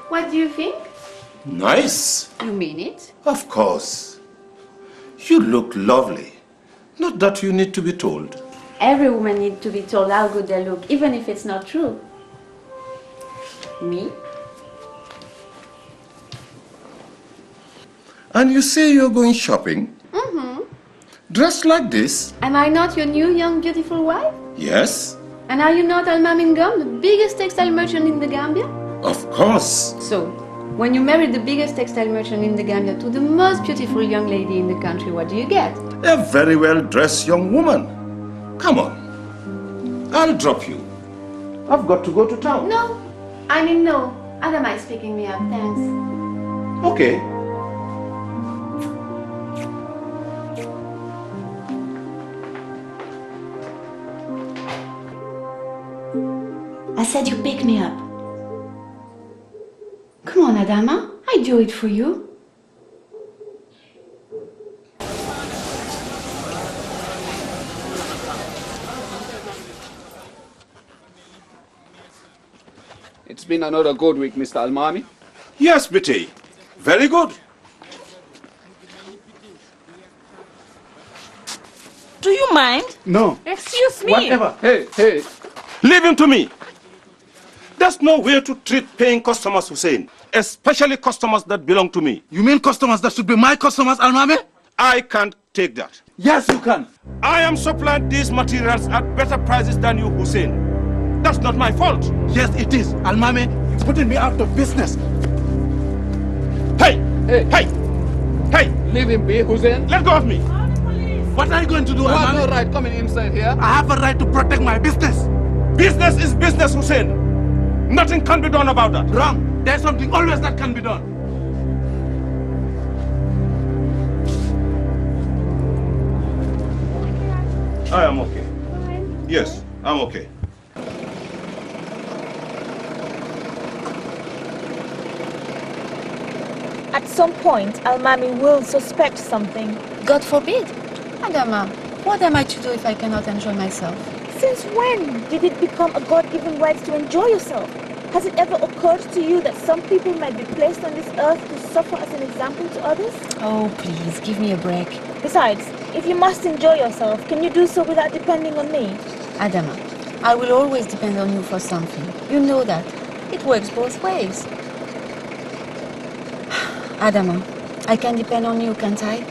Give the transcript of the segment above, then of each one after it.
What do you think? Nice. You mean it? Of course. You look lovely. Not that you need to be told. Every woman needs to be told how good they look, even if it's not true. Me? And you say you're going shopping? Mm-hmm. Dressed like this? Am I not your new, young, beautiful wife? Yes. And are you not Al-Mamin Gum, the biggest textile merchant in the Gambia? Of course. So, when you marry the biggest textile merchant in the Gambia to the most beautiful young lady in the country, what do you get? A very well-dressed young woman. Come on. I'll drop you. I've got to go to town. No. I mean no. Adama is picking me up, thanks. Okay. I said you pick me up. Come on, Adama. I do it for you. It's been another good week, Mr. Almami. Yes, Bitty. Very good. Do you mind? No. Excuse me. Whatever. Hey. Leave him to me. There's no way to treat paying customers, Hussein. Especially customers that belong to me. You mean customers that should be my customers, Almami? I can't take that. Yes, you can. I am supplying these materials at better prices than you, Hussein. That's not my fault. Yes, it is. Almami, it's putting me out of business. Hey! Leave him be, Hussein. Let go of me. What are you going to do, You have Almami? no right coming inside here. I have a right to protect my business. Business is business, Hussein. Nothing can be done about that. Wrong. There's something always that can be done. I am okay. Yes, I'm okay. At some point, Almami will suspect something. God forbid. Adama, what am I to do if I cannot enjoy myself? Since when did it become a God-given right to enjoy yourself? Has it ever occurred to you that some people might be placed on this earth to suffer as an example to others? Oh, please, give me a break. Besides, if you must enjoy yourself, can you do so without depending on me? Adama, I will always depend on you for something. You know that. It works both ways. Adama, I can depend on you, can't I?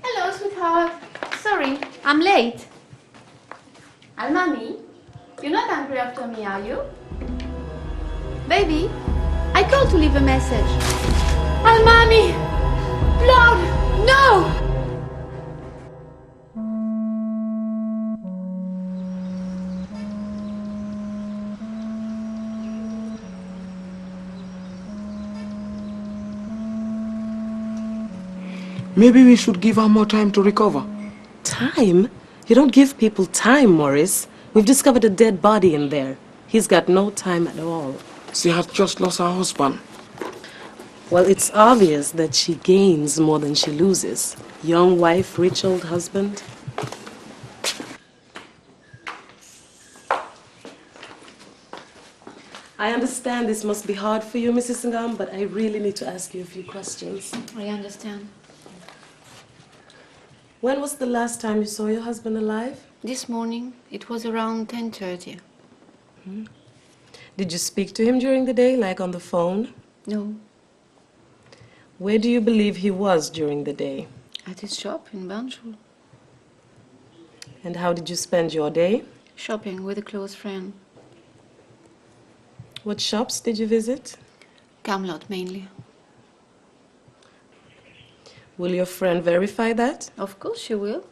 Hello, sweetheart. Sorry, I'm late. Almami, you're not angry after me, are you? Baby, I called to leave a message. Almami! Lord, no! Maybe we should give her more time to recover. Time? You don't give people time, Morris. We've discovered a dead body in there. He's got no time at all. She has just lost her husband. Well, it's obvious that she gains more than she loses. Young wife, rich old husband. I understand this must be hard for you, Mrs. Ngam, but I really need to ask you a few questions. I understand. When was the last time you saw your husband alive? This morning, it was around 10:30. Did you speak to him during the day, like on the phone? No, Where do you believe he was during the day? at his shop in Banjul. And how did you spend your day? Shopping with a close friend. What shops did you visit? Camelot mainly. Will your friend verify that? Of course she will.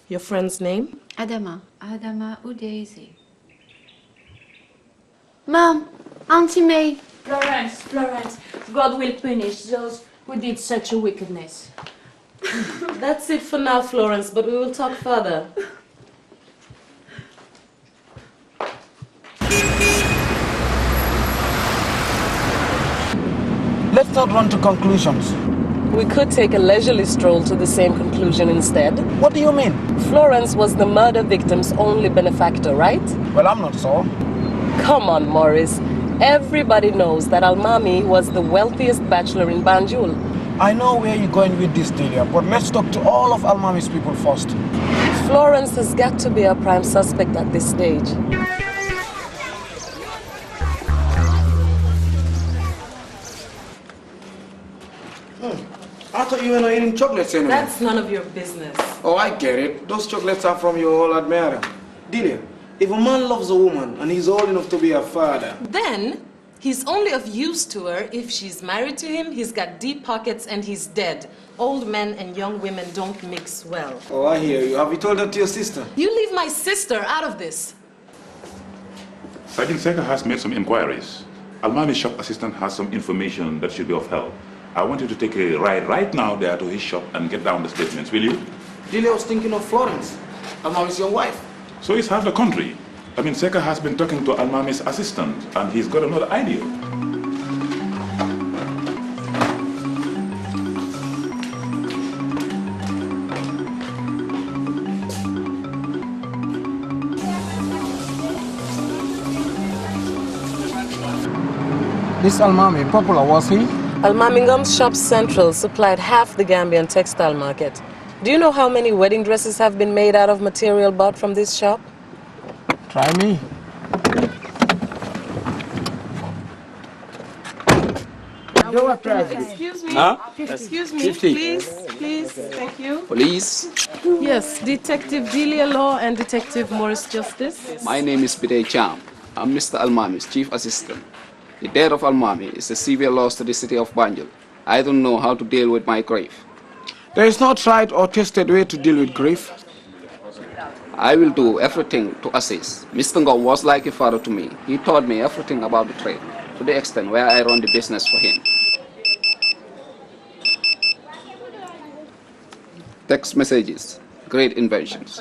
Your friend's name? Adama Udezi. Mom, Auntie May. Florence, God will punish those who did such a wickedness. That's it for now, Florence, but we will talk further. Let's not run to conclusions. We could take a leisurely stroll to the same conclusion instead. What do you mean? Florence was the murder victim's only benefactor, right? Well, I'm not so. Come on, Morris. Everybody knows that Almami was the wealthiest bachelor in Banjul. I know where you're going with this, Delia, but let's talk to all of Almami's people first. Florence has got to be a prime suspect at this stage. I thought you were not eating chocolates anymore. That's none of your business. Oh, I get it. Those chocolates are from your old admirer. Delia, if a man loves a woman and he's old enough to be a father... Then, he's only of use to her if she's married to him, he's got deep pockets, and he's dead. Old men and young women don't mix well. Oh, I hear you. Have you told that to your sister? You leave my sister out of this. Sergeant Seka has made some inquiries. Almami's shop assistant has some information that should be of help. I want you to take a ride right now there to his shop and get down the statements, will you? Delia was thinking of Florence. Almami's your wife. So it's half the country. I mean, Seka has been talking to Almami's assistant, and he's got another idea. This Almami, popular, was he? Almamingam's Shop Central supplied half the Gambian textile market. Do you know how many wedding dresses have been made out of material bought from this shop? Try me. Excuse me. Huh? Excuse me, 50. please, thank you. Police, Yes, Detective Delia Law and Detective Morris Justice. my name is Bidei Cham. I'm Mr. Almami's chief assistant. The death of Almami is a severe loss to the city of Banjul. I don't know how to deal with my grief. There is no tried or tested way to deal with grief. I will do everything to assist. Mr. Ngom was like a father to me. He taught me everything about the trade, to the extent where I run the business for him. Text messages, great inventions.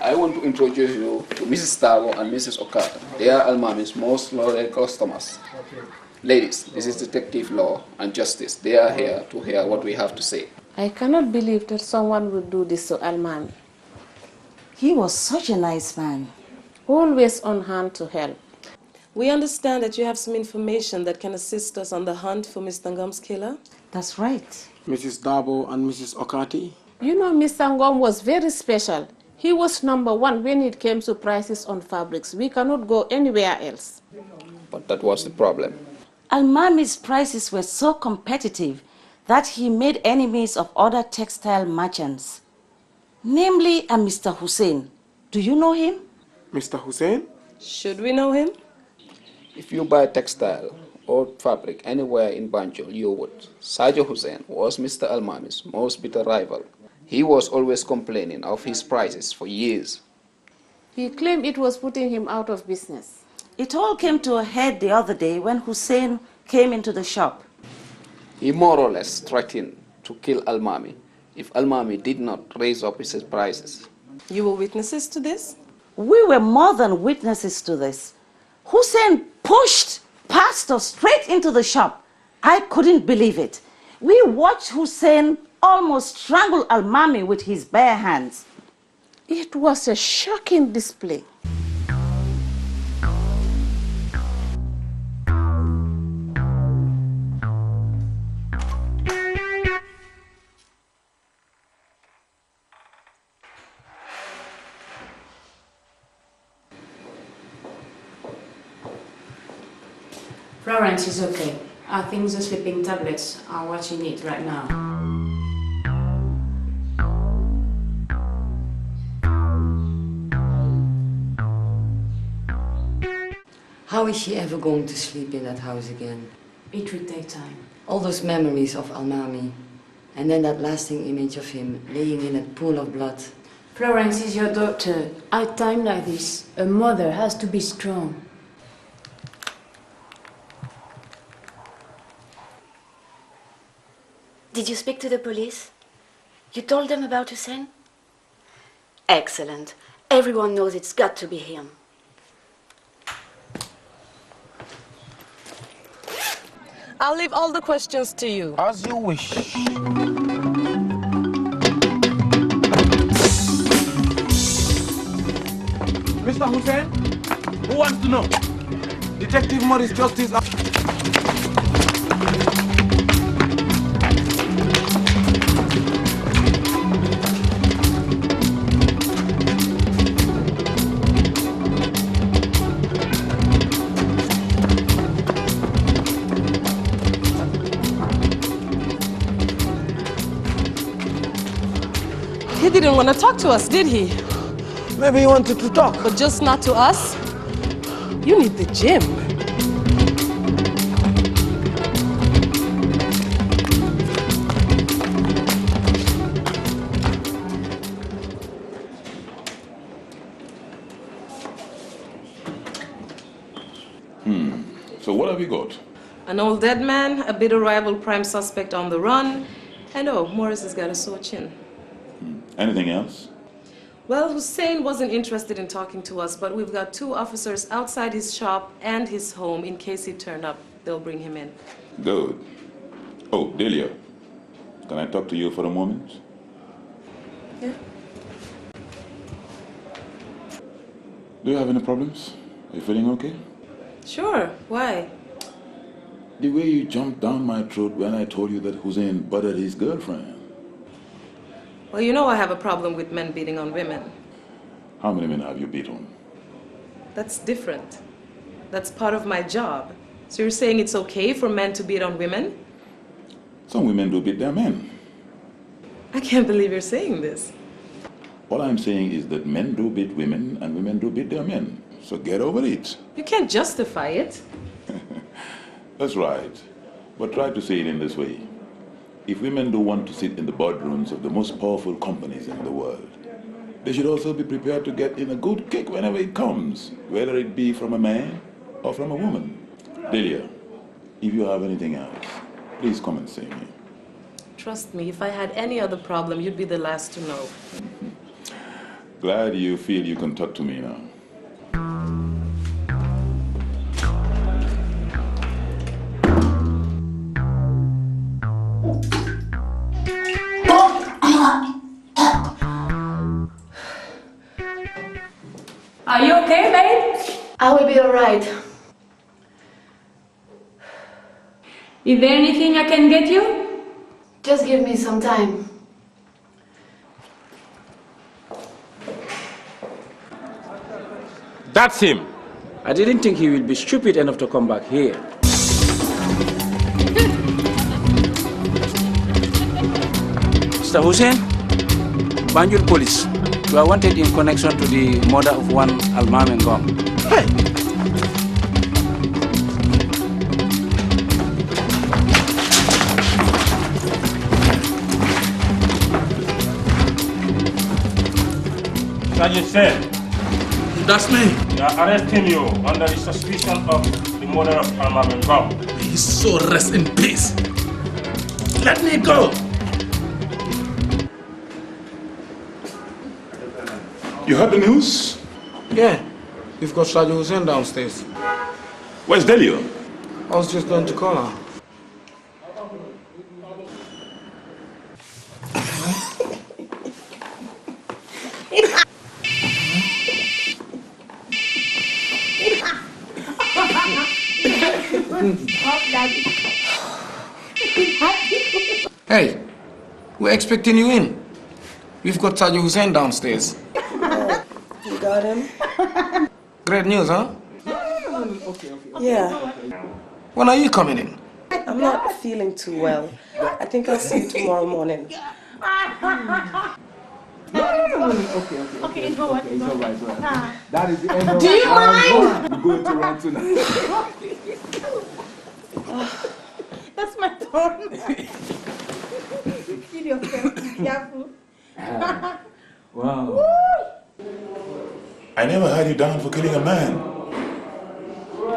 I want to introduce you to Mrs. Tavo and Mrs. Okata. They are Almami's most loyal customers. Ladies, this is Detective Law and Justice. They are here to hear what we have to say. I cannot believe that someone would do this to Almami. He was such a nice man. Always on hand to help. We understand that you have some information that can assist us on the hunt for Mr. Ngom's killer. That's right. Mrs. Dabo and Mrs. Okati. You know, Mr. Ngom was very special. He was #1 when it came to prices on fabrics. We cannot go anywhere else. But that was the problem. Almami's prices were so competitive that he made enemies of other textile merchants, namely a Mr. Hussein. Do you know him? Mr. Hussein? Should we know him? If you buy textile or fabric anywhere in Banjul, you would. Sajo Hussein was Mr. Almami's most bitter rival. He was always complaining of his prices for years. He claimed it was putting him out of business. It all came to a head the other day when Hussein came into the shop. He more or less threatened to kill Almami if Almami did not raise up his prices. You were witnesses to this? We were more than witnesses to this. Hussein pushed Pastor straight into the shop. I couldn't believe it. We watched Hussein almost strangle Almami with his bare hands. It was a shocking display. Florence is okay. I think the sleeping tablets are what she needs right now. How is she ever going to sleep in that house again? It will take time. All those memories of Almami, and then that lasting image of him laying in a pool of blood. Florence is your daughter. At a time like this, a mother has to be strong. Did you speak to the police? You told them about Hussein? Excellent. Everyone knows it's got to be him. I'll leave all the questions to you. As you wish. Mr. Hussein? Who wants to know? Detective Morris Justice. He didn't want to talk to us, did he? Maybe he wanted to talk. But just not to us? You need the gym. So what have you got? An old dead man, a bitter rival prime suspect on the run, and oh, Morris has got a sore chin. Anything else? Well, Hussein wasn't interested in talking to us, but we've got 2 officers outside his shop and his home in case he turned up. They'll bring him in. Good. Oh, Delia, can I talk to you for a moment? Yeah. Do you have any problems? Are you feeling okay? Sure. Why? The way you jumped down my throat when I told you that Hussein buttered his girlfriend. Well, you know I have a problem with men beating on women. How many men have you beat on? That's different. That's part of my job. So you're saying it's okay for men to beat on women? Some women do beat their men. I can't believe you're saying this. All I'm saying is that men do beat women and women do beat their men. So get over it. You can't justify it. That's right. But try to say it in this way. If women do want to sit in the boardrooms of the most powerful companies in the world, they should also be prepared to get in a good kick whenever it comes, whether it be from a man or from a woman. Delia, if you have anything else, please come and see me. Trust me, if I had any other problem, you'd be the last to know. Glad you feel you can talk to me now. Are you okay, babe? I will be all right. Is there anything I can get you? Just give me some time. That's him. I didn't think he would be stupid enough to come back here. Mr. Hussein, Banjul police. You are wanted in connection to the murder of one Almami Ngom. Hey! Sergeant Sen. That's me. We are arresting you under the suspicion of the murder of Almami Ngom. He's so rest in peace. Just let me go. You heard the news? Yeah, we've got Sergeant Hussein downstairs. Where's Delio? I was just going to call her. Hey, we're expecting you in. We've got Sergeant Hussein downstairs. You got him? Great news, huh? Yeah. When are you coming in? I'm not feeling too well. I think I'll see you tomorrow morning. Okay, it's all right. That is the end of Do you mind? We're going to run tonight. That's my turn. Feel yourself. Be careful. Wow. I never had you down for killing a man.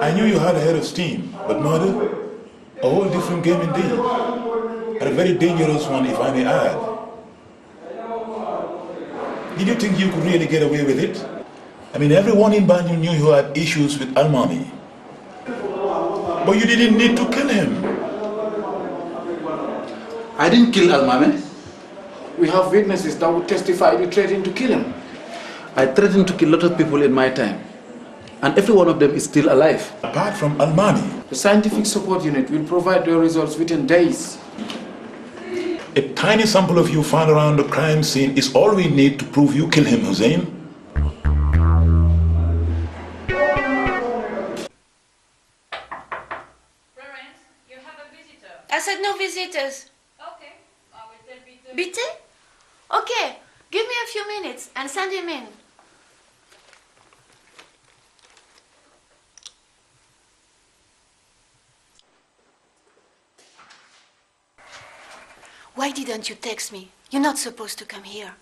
I knew you had a head of steam, but murder? A whole different game indeed. And a very dangerous one, if I may add. Did you think you could really get away with it? I mean, everyone in Banjul knew you had issues with Almami. But you didn't need to kill him. I didn't kill Almami. We have witnesses that would testify you threatened to kill him. I threatened to kill a lot of people in my time. And every one of them is still alive. Apart from Almami. The scientific support unit will provide the results within days. A tiny sample of you found around the crime scene is all we need to prove you killed him, Hussein. I said no visitors. Okay, I will tell Peter. Bitte? Okay, give me a few minutes and send him in. Why didn't you text me? You're not supposed to come here.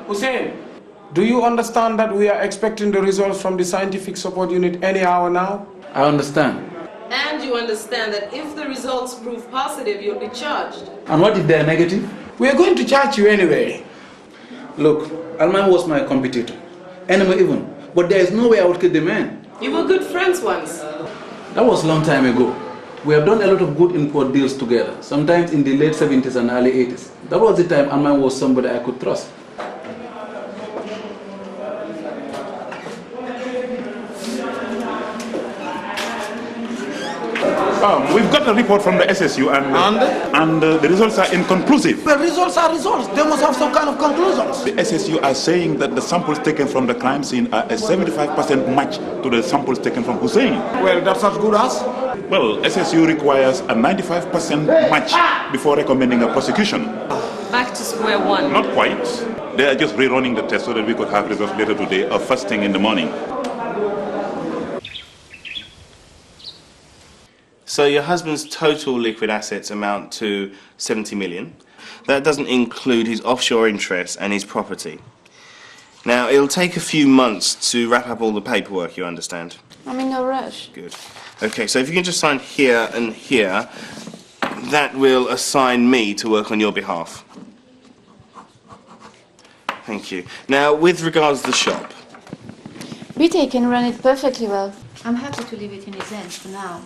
Hussein, do you understand that we are expecting the results from the scientific support unit any hour now? I understand. And you understand that if the results prove positive, you'll be charged. And what if they're negative? We are going to charge you anyway. Look, Alman was my competitor. Enemy even. But there is no way I would kill the man. You were good friends once. That was a long time ago. We have done a lot of good import deals together, sometimes in the late 70s and early 80s. That was the time Alman was somebody I could trust. We've got a report from the SSU and the results are inconclusive. The results are results. They must have some kind of conclusions. The SSU are saying that the samples taken from the crime scene are a 75% match to the samples taken from Hussein. Well, that's as good as? Well, SSU requires a 95% match before recommending a prosecution. Back to square one. Not quite. They are just rerunning the test so that we could have results later today or first thing in the morning. So your husband's total liquid assets amount to 70 million. That doesn't include his offshore interests and his property. Now, it'll take a few months to wrap up all the paperwork, you understand? I'm in no rush. Good. Okay, so if you can just sign here and here, that will assign me to work on your behalf. Thank you. Now, with regards to the shop. BT can run it perfectly well. I'm happy to leave it in his hands for now.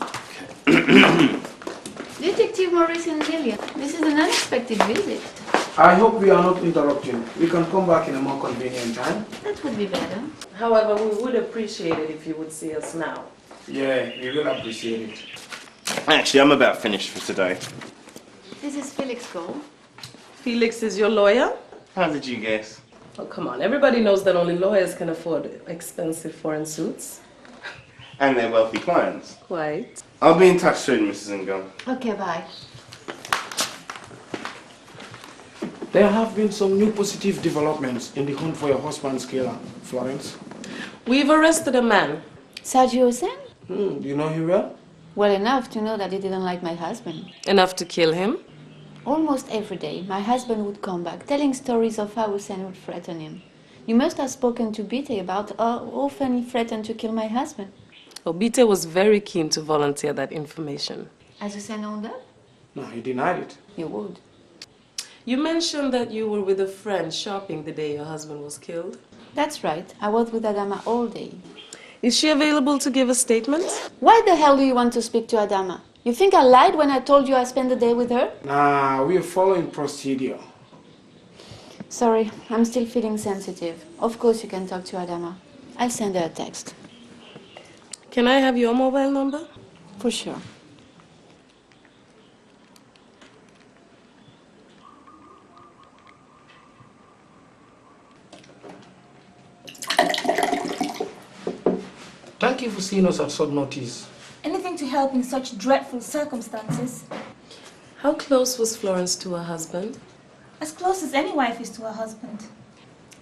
Detective Maurice and Delia, this is an unexpected visit. I hope we are not interrupting. We can come back in a more convenient time. That would be better. However, we would appreciate it if you would see us now. Yeah, we will appreciate it. Actually, I'm about finished for today. This is Felix Cole. Felix is your lawyer? How did you guess? Oh, come on. Everybody knows that only lawyers can afford expensive foreign suits. And their wealthy clients. Quite. I'll be in touch soon, Mrs. Ngon. Okay, bye. There have been some new positive developments in the hunt for your husband's killer, Florence. We've arrested a man. Sergio Hussein? Do you know him well? Well enough to know that he didn't like my husband. Enough to kill him? Almost every day, my husband would come back, telling stories of how Hussein would threaten him. You must have spoken to Bite about how often he threatened to kill my husband. Obite was very keen to volunteer that information. Has Hussein owned up? No, he denied it. You would. You mentioned that you were with a friend shopping the day your husband was killed. That's right. I was with Adama all day. Is she available to give a statement? Why the hell do you want to speak to Adama? You think I lied when I told you I spent the day with her? Nah, we are following procedure. Sorry, I'm still feeling sensitive. Of course you can talk to Adama. I'll send her a text. Can I have your mobile number? For sure. Thank you for seeing us at short notice. Anything to help in such dreadful circumstances. How close was Florence to her husband? As close as any wife is to her husband.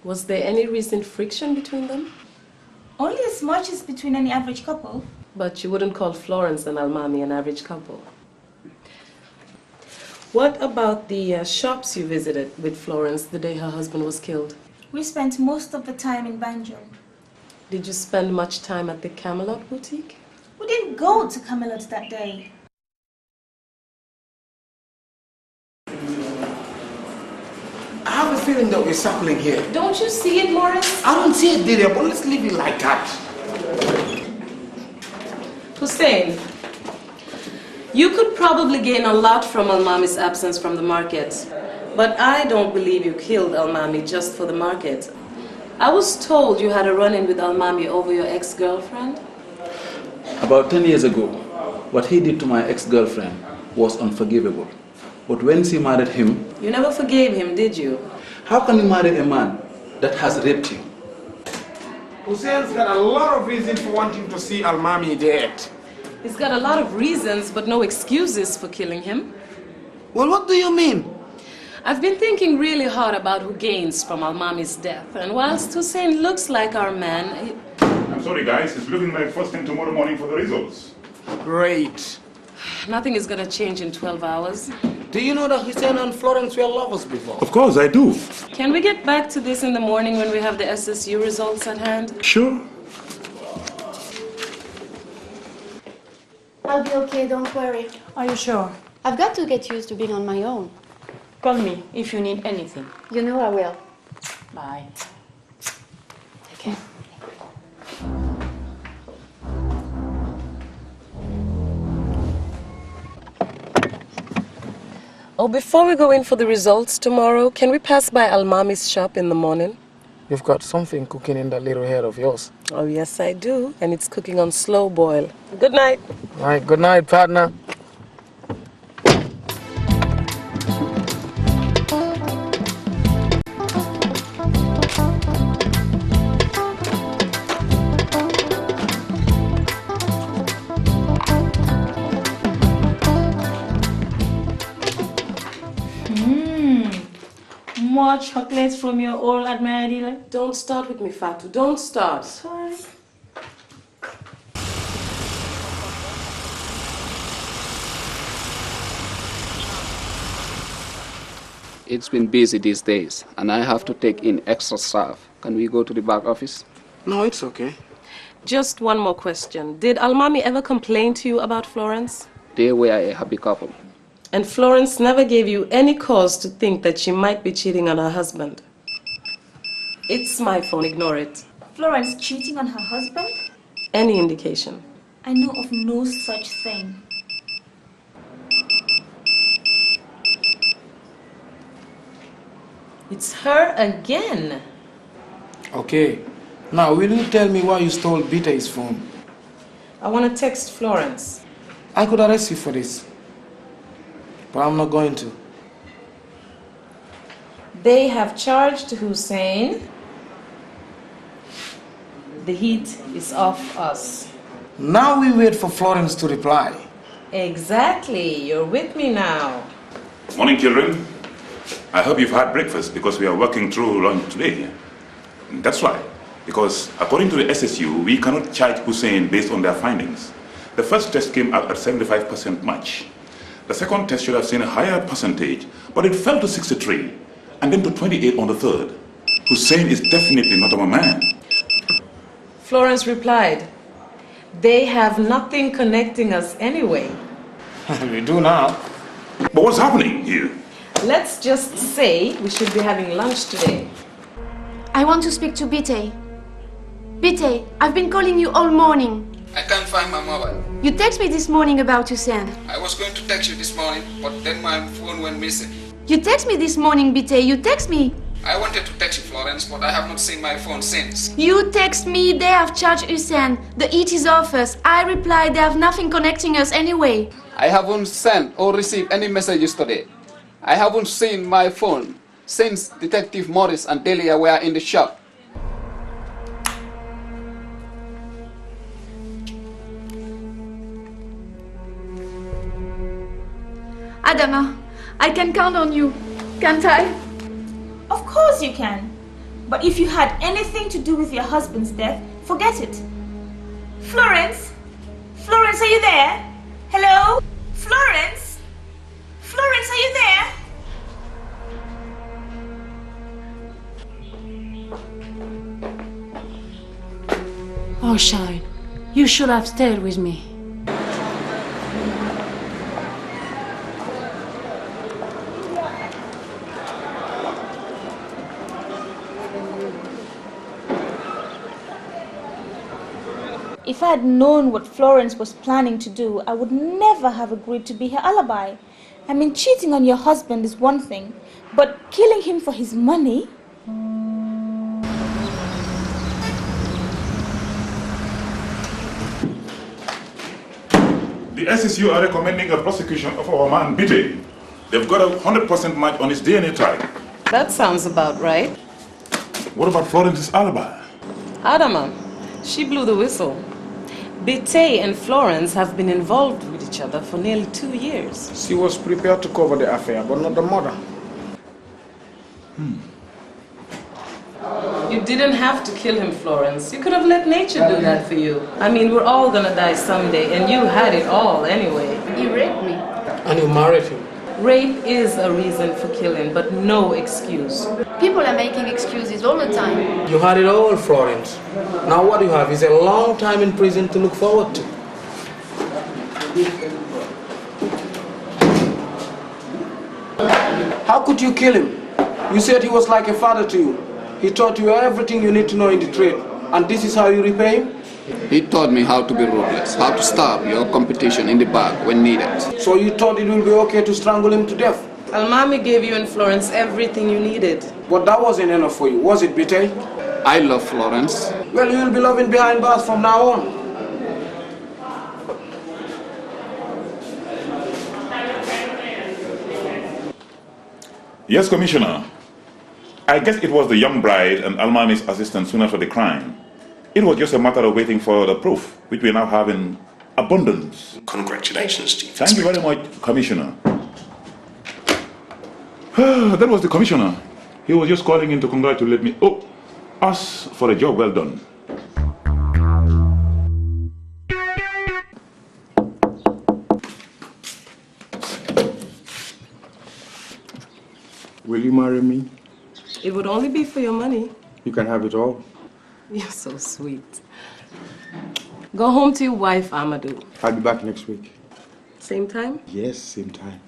Was there any recent friction between them? Only as much as between any average couple. But you wouldn't call Florence and Almami an average couple. What about the shops you visited with Florence the day her husband was killed? We spent most of the time in Banjul. Did you spend much time at the Camelot boutique? We didn't go to Camelot that day. I have a feeling that we're circling here. Don't you see it, Morris? I don't see it, Didier, but let's leave it like that. Hussein, you could probably gain a lot from Almami's absence from the market. But I don't believe you killed Almami just for the market. I was told you had a run-in with Almami over your ex-girlfriend. About 10 years ago, what he did to my ex-girlfriend was unforgivable. But when she married him... You never forgave him, did you? How can you marry a man that has raped you? Hussein's got a lot of reasons for wanting to see Almami dead. He's got a lot of reasons, but no excuses for killing him. Well, what do you mean? I've been thinking really hard about who gains from Almami's death, and whilst Hussein looks like our man... I'm sorry, guys. It's looking like first thing tomorrow morning for the results. Great. Nothing is going to change in 12 hours. Do you know that Hussein and Florence were lovers before? Of course, I do. Can we get back to this in the morning when we have the SSU results at hand? Sure. I'll be okay, don't worry. Are you sure? I've got to get used to being on my own. Call me if you need anything. You know I will. Bye. Take care. Oh, before we go in for the results tomorrow, can we pass by Almami's shop in the morning? You've got something cooking in that little head of yours. Oh, yes, I do. And it's cooking on slow boil. Good night. All right, good night, partner. More chocolates from your old admirer dealer? Don't start with me, Fatu. Don't start. Sorry. It's been busy these days, and I have to take in extra staff. Can we go to the back office? No, it's okay. Just one more question. Did Almami ever complain to you about Florence? They were a happy couple. And Florence never gave you any cause to think that she might be cheating on her husband? It's my phone, ignore it. Florence cheating on her husband? Any indication? I know of no such thing. It's her again. Okay. Now, will you tell me why you stole Bita's phone? I want to text Florence. I could arrest you for this, but I'm not going to. They have charged Hussein. The heat is off us. Now we wait for Florence to reply. Exactly. You're with me now. Morning, children. I hope you've had breakfast because we are working through lunch today. That's right, because according to the SSU, we cannot charge Hussein based on their findings. The first test came out at 75% match. The second test should have seen a higher percentage, but it fell to 63, and then to 28 on the third. Hussein is definitely not our man. Florence replied, "They have nothing connecting us anyway." We do now. But what's happening here? Let's just say we should be having lunch today. I want to speak to Bite. Bite, I've been calling you all morning. I can't find my mobile. You text me this morning about Hussein. I was going to text you this morning, but then my phone went missing. You text me this morning, Bite. You text me. I wanted to text you, Florence, but I have not seen my phone since. You text me, they have charged Hussein. The heat is off us. I replied, they have nothing connecting us anyway. I haven't sent or received any messages today. I haven't seen my phone since Detective Morris and Delia were in the shop. Adama, I can count on you, can't I? Of course you can. But if you had anything to do with your husband's death, forget it. Florence? Florence, are you there? Hello? Florence? Florence, are you there? Oh, Shine, you should have stayed with me. If I had known what Florence was planning to do, I would never have agreed to be her alibi. I mean, cheating on your husband is one thing, but killing him for his money? The SSU are recommending a prosecution of our man Bite. They've got a 100% match on his DNA tag. That sounds about right. What about Florence's alibi? Adama, she blew the whistle. Bite and Florence have been involved with each other for nearly 2 years. She was prepared to cover the affair, but not the mother. You didn't have to kill him, Florence. You could have let nature do that for you. I mean, we're all gonna die someday, and you had it all anyway. You raped me. And you married him. Rape is a reason for killing, but no excuse. People are making excuses all the time. You had it all, Florence. Now what you have is a long time in prison to look forward to. How could you kill him? You said he was like a father to you. He taught you everything you need to know in the trade. And this is how you repay him? He taught me how to be ruthless, how to stop your competition in the back when needed. So you thought it would be okay to strangle him to death? Almami gave you and Florence everything you needed. But that wasn't enough for you, was it, Bite? I love Florence. Well, you'll be loving behind bars from now on. Yes, Commissioner. I guess it was the young bride and Almami's assistant soon after the crime. It was just a matter of waiting for the proof, which we now have in abundance. Congratulations, Chief. Thank you very much, Commissioner. That was the Commissioner. He was just calling in to congratulate me. Oh, us for a job well done. Will you marry me? It would only be for your money. You can have it all. You're so sweet. Go home to your wife, Amadou. I'll be back next week. Same time? Yes, same time.